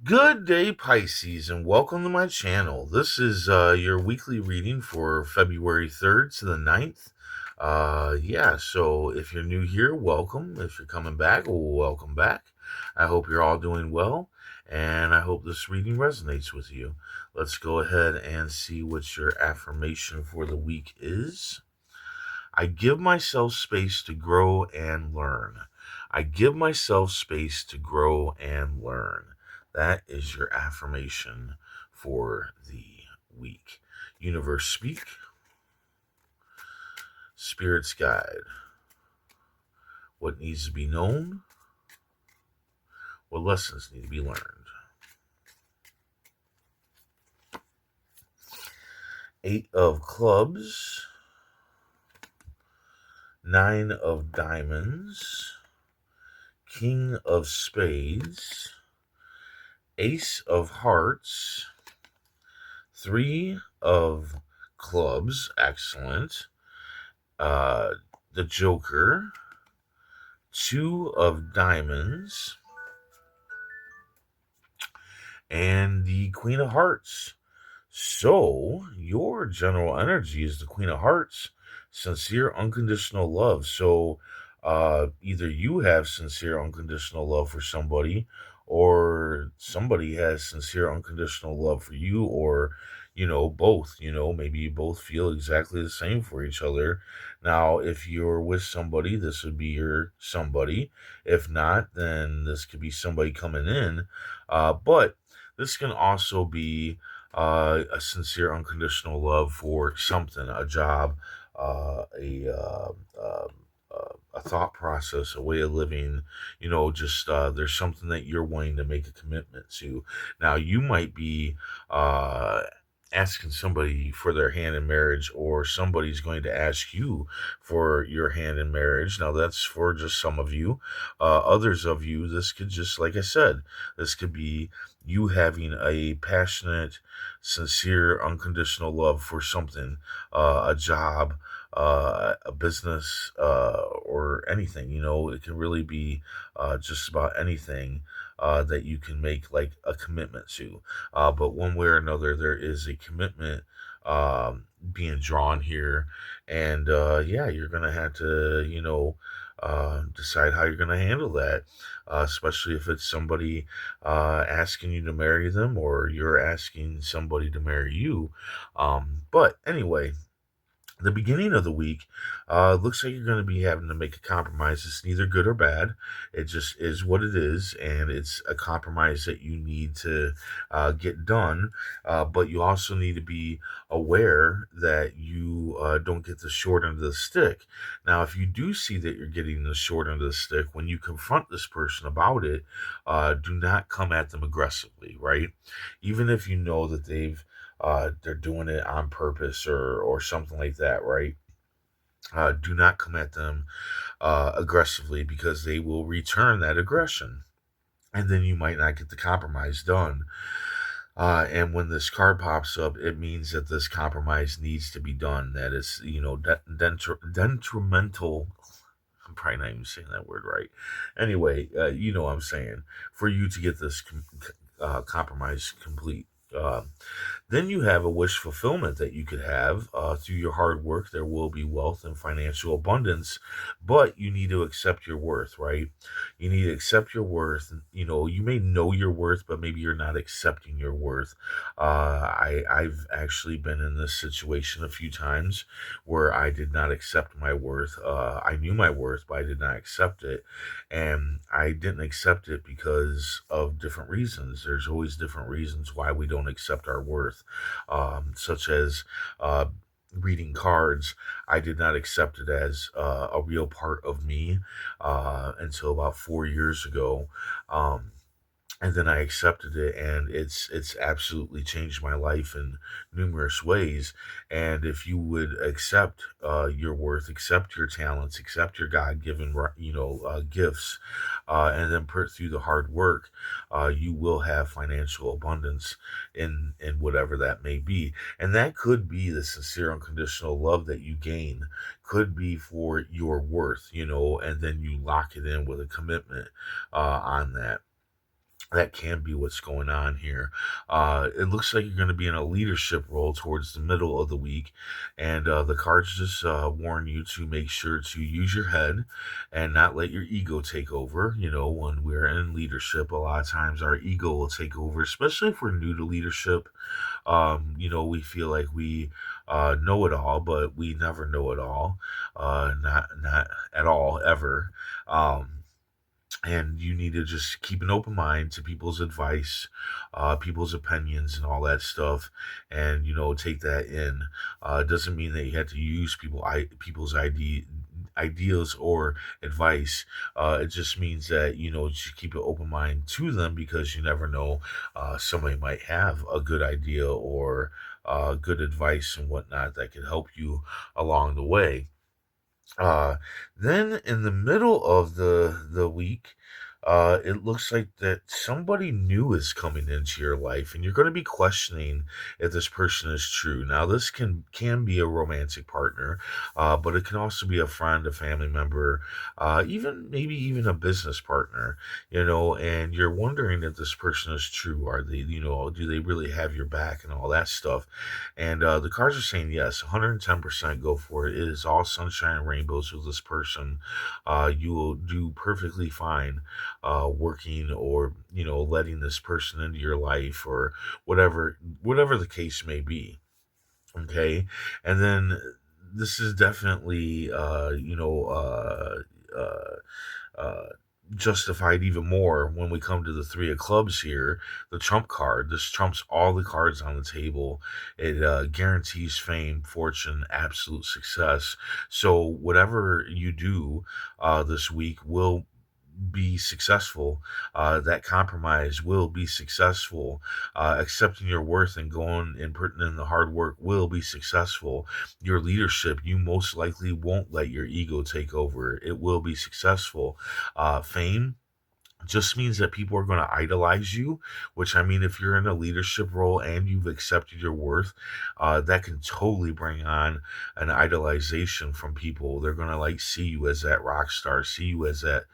Good day, Pisces, and welcome to my channel. This is your weekly reading for February 3rd to the 9th. So if you're new here, welcome. If you're coming back, welcome back. I hope you're all doing well, and I hope this reading resonates with you. Let's go ahead and see what your affirmation for the week is. I give myself space to grow and learn. I give myself space to grow and learn. That is your affirmation for the week. Universe speak, spirits guide. What needs to be known? What lessons need to be learned? Eight of clubs, nine of diamonds, king of spades, ace of hearts, three of clubs, excellent. The Joker, two of diamonds, and the Queen of Hearts. So, your general energy is the Queen of Hearts, sincere, unconditional love. So, either you have sincere, unconditional love for somebody, or somebody has sincere, unconditional love for you, or, both. Maybe you both feel exactly the same for each other. Now, if you're with somebody, this would be your somebody. If not, then this could be somebody coming in. But this can also be a sincere, unconditional love for something, a job, a thought process, a way of living. Just there's something that you're wanting to make a commitment to. Now, you might be asking somebody for their hand in marriage, or somebody's going to ask you for your hand in marriage. Now, that's for just some of you. Others of you, this could just, like I said, this could be you having a passionate, sincere, unconditional love for something, a job, a business, or anything. It can really be just about anything that you can make like a commitment to. But one way or another, there is a commitment being drawn here. And yeah, you're going to have to, decide how you're going to handle that, especially if it's somebody asking you to marry them, or you're asking somebody to marry you. But anyway, the beginning of the week looks like you're going to be having to make a compromise. It's neither good or bad. It just is what it is, and it's a compromise that you need to get done. But you also need to be aware that you don't get the short end of the stick. Now, if you do see that you're getting the short end of the stick, when you confront this person about it, do not come at them aggressively, right? Even if you know that they're doing it on purpose, or something like that, right? Do not come at them aggressively, because they will return that aggression, and then you might not get the compromise done. And when this card pops up, it means that this compromise needs to be done. That is, detrimental. I'm probably not even saying that word right. Anyway, you know what I'm saying. For you to get this compromise complete. Then you have a wish fulfillment that you could have through your hard work. There will be wealth and financial abundance, but you need to accept your worth, right? You need to accept your worth. You may know your worth, but maybe you're not accepting your worth. I've actually been in this situation a few times where I did not accept my worth. I knew my worth, but I did not accept it. And I didn't accept it because of different reasons. There's always different reasons why we don't accept our worth, such as reading cards. I did not accept it as a real part of me until about 4 years ago. And then I accepted it, and it's absolutely changed my life in numerous ways. And if you would accept your worth, accept your talents, accept your God-given gifts, and then put through the hard work, you will have financial abundance in whatever that may be. And that could be the sincere, unconditional love that you gain, could be for your worth, and then you lock it in with a commitment on that. That can be what's going on here. It looks like you're going to be in a leadership role towards the middle of the week, and the cards just warn you to make sure to use your head and not let your ego take over. You know, when we're in leadership, a lot of times our ego will take over, especially if we're new to leadership. We feel like we know it all, but we never know it all. Not at all, ever. And you need to just keep an open mind to people's advice, people's opinions, and all that stuff, and take that in. It doesn't mean that you have to use people's ideas or advice. It just means that just keep an open mind to them, because you never know, somebody might have a good idea or good advice and whatnot that can help you along the way. Uh, then in the middle of the week, it looks like that somebody new is coming into your life, and you're going to be questioning if this person is true. Now, this can be a romantic partner, but it can also be a friend, a family member, even maybe even a business partner. And you're wondering if this person is true. Are they, do they really have your back and all that stuff? And the cards are saying yes, 110% go for it. It is all sunshine and rainbows with this person. You will do perfectly fine working, or letting this person into your life, or whatever the case may be. Okay. And then this is definitely uh uh, justified even more when we come to the three of clubs here. The trump card, this trumps all the cards on the table. It guarantees fame, fortune, absolute success. So whatever you do this week will be successful. That compromise will be successful. Accepting your worth and going and putting in the hard work will be successful. Your leadership, you most likely won't let your ego take over. It will be successful. Fame just means that people are going to idolize you, which, I mean, if you're in a leadership role and you've accepted your worth, that can totally bring on an idolization from people. They're going to like see you as that rock star, see you as that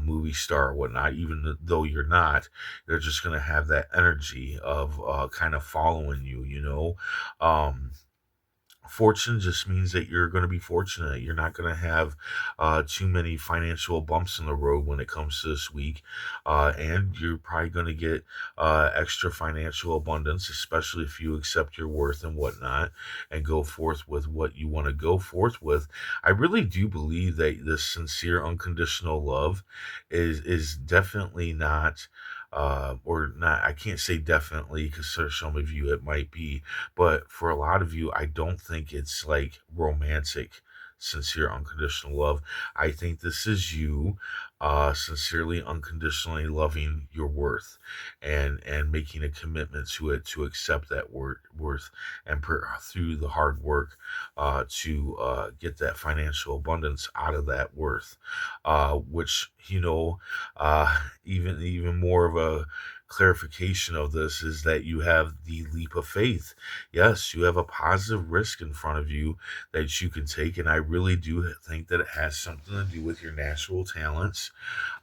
movie star or whatnot, even though you're not. They're just going to have that energy of kind of following you. Fortune just means that you're going to be fortunate. You're not going to have too many financial bumps in the road when it comes to this week. And you're probably going to get extra financial abundance, especially if you accept your worth and whatnot and go forth with what you want to go forth with. I really do believe that this sincere, unconditional love is definitely not. Or not, I can't say definitely, because for some of you it might be, but for a lot of you, I don't think it's like romantic, sincere, unconditional love. I think this is you sincerely, unconditionally loving your worth, and making a commitment to it, to accept that worth, and through the hard work to get that financial abundance out of that worth, which, even more of a clarification of this is that you have the leap of faith. Yes, you have a positive risk in front of you that you can take, and I really do think that it has something to do with your natural talents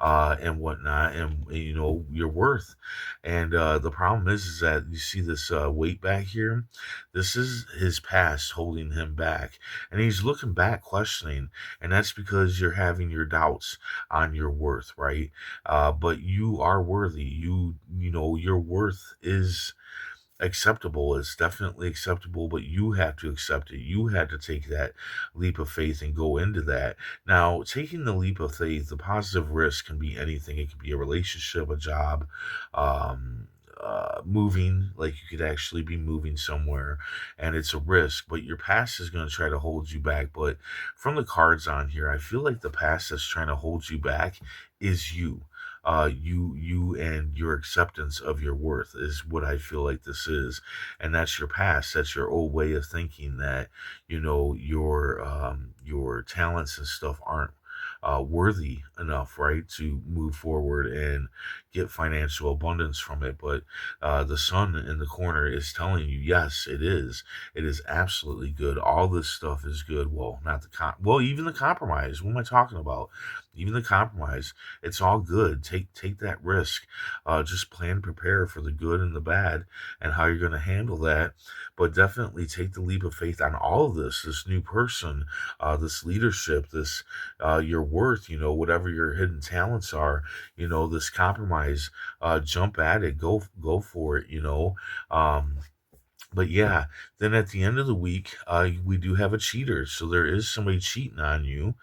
and whatnot, and your worth. And the problem is that you see this weight back here. This is his past holding him back, and he's looking back, questioning, and that's because you're having your doubts on your worth, right? But you are worthy. Your worth is acceptable. It's definitely acceptable, but you have to accept it. You had to take that leap of faith and go into that. Now, taking the leap of faith, the positive risk can be anything. It could be a relationship, a job, moving, like you could actually be moving somewhere, and it's a risk, but your past is going to try to hold you back. But from the cards on here, I feel like the past that's trying to hold you back is you. You and your acceptance of your worth is what I feel like this is, and that's your past. That's your old way of thinking that your talents and stuff aren't worthy enough, right, to move forward and get financial abundance from it. But the sun in the corner is telling you, yes, it is. It is absolutely good. All this stuff is good. Well, not the even the compromise. What am I talking about? Even the compromise, it's all good. Take that risk. Just plan, prepare for the good and the bad, and how you're going to handle that. But definitely take the leap of faith on all of this. This new person, this leadership, this your worth. Whatever your hidden talents are. This compromise. Jump at it. Go for it. But yeah, then at the end of the week, we do have a cheater. So there is somebody cheating on you.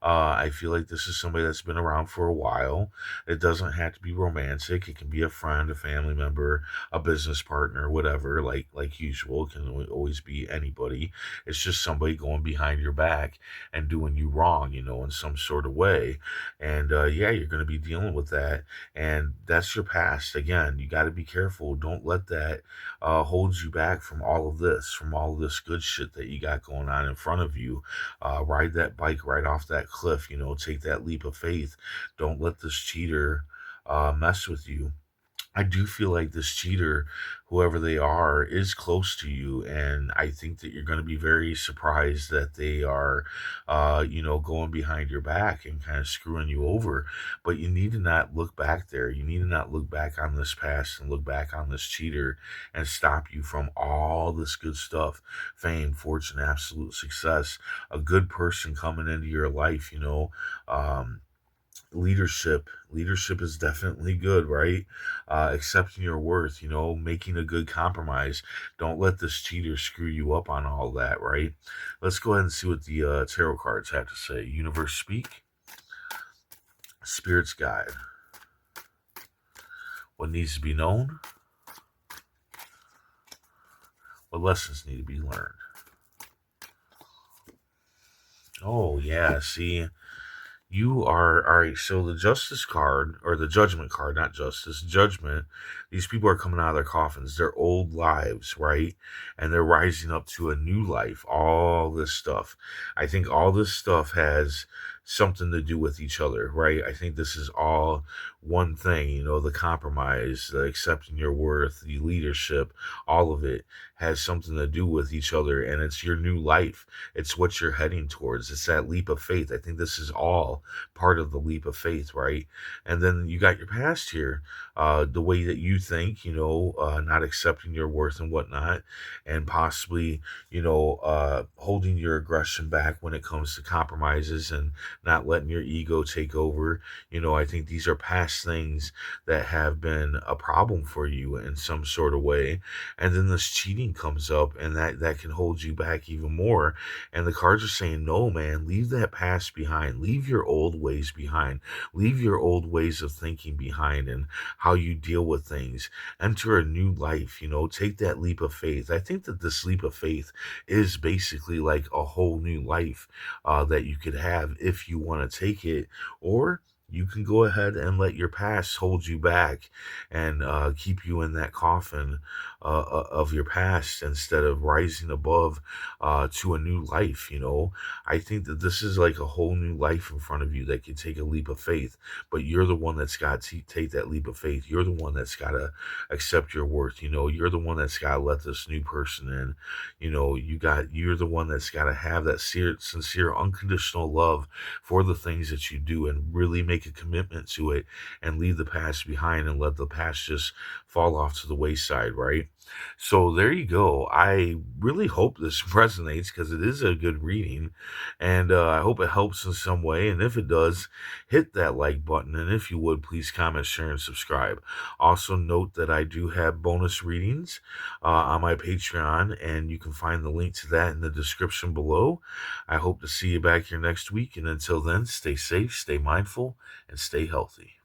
I feel like this is somebody that's been around for a while. It doesn't have to be romantic. It can be a friend, a family member, a business partner, whatever. Like usual, it can always be anybody. It's just somebody going behind your back and doing you wrong, in some sort of way. And yeah, you're going to be dealing with that. And that's your past. Again, you got to be careful. Don't let that holds you back from all of this good shit that you got going on in front of you. Ride that bike right off that cliff, take that leap of faith. Don't let this cheater mess with you. I do feel like this cheater, whoever they are, is close to you, and I think that you're going to be very surprised that they are, going behind your back and kind of screwing you over. But you need to not look back there. You need to not look back on this past and look back on this cheater and stop you from all this good stuff, fame, fortune, absolute success, a good person coming into your life. Um, leadership is definitely good, right? Accepting your worth, making a good compromise. Don't let this cheater screw you up on all that, right? Let's go ahead and see what the tarot cards have to say. Universe speak, spirits guide, what needs to be known, what lessons need to be learned. Oh yeah, see, you are all right. So the justice card, or the judgment card, not justice, judgment. These people are coming out of their coffins, their old lives, right? And they're rising up to a new life. All this stuff. I think all this stuff has something to do with each other, right? I think this is all one thing, the compromise, the accepting your worth, the leadership, all of it has something to do with each other. And it's your new life. It's what you're heading towards. It's that leap of faith. I think this is all part of the leap of faith, right? And then you got your past here, the way that you think, not accepting your worth and whatnot, and possibly, holding your aggression back when it comes to compromises and not letting your ego take over. I think these are past things that have been a problem for you in some sort of way. And then this cheating comes up, and that can hold you back even more. And the cards are saying, no, man, leave that past behind. Leave your old ways behind. Leave your old ways of thinking behind and how you deal with things. Enter a new life, take that leap of faith. I think that this leap of faith is basically like a whole new life that you could have if you want to take it, or you can go ahead and let your past hold you back and keep you in that coffin of your past instead of rising above to a new life. I think that this is like a whole new life in front of you that can take a leap of faith, but you're the one that's got to take that leap of faith. You're the one that's got to accept your worth. You're the one that's got to let this new person in. You're the one that's got to have that sincere, unconditional love for the things that you do and really make a commitment to it and leave the past behind and let the past just fall off to the wayside, right? So there you go. I really hope this resonates because it is a good reading, and I hope it helps in some way. And if it does, hit that like button. And if you would, please comment, share, and subscribe. Also, note that I do have bonus readings on my Patreon, and you can find the link to that in the description below. I hope to see you back here next week. And until then, stay safe, stay mindful, and stay healthy.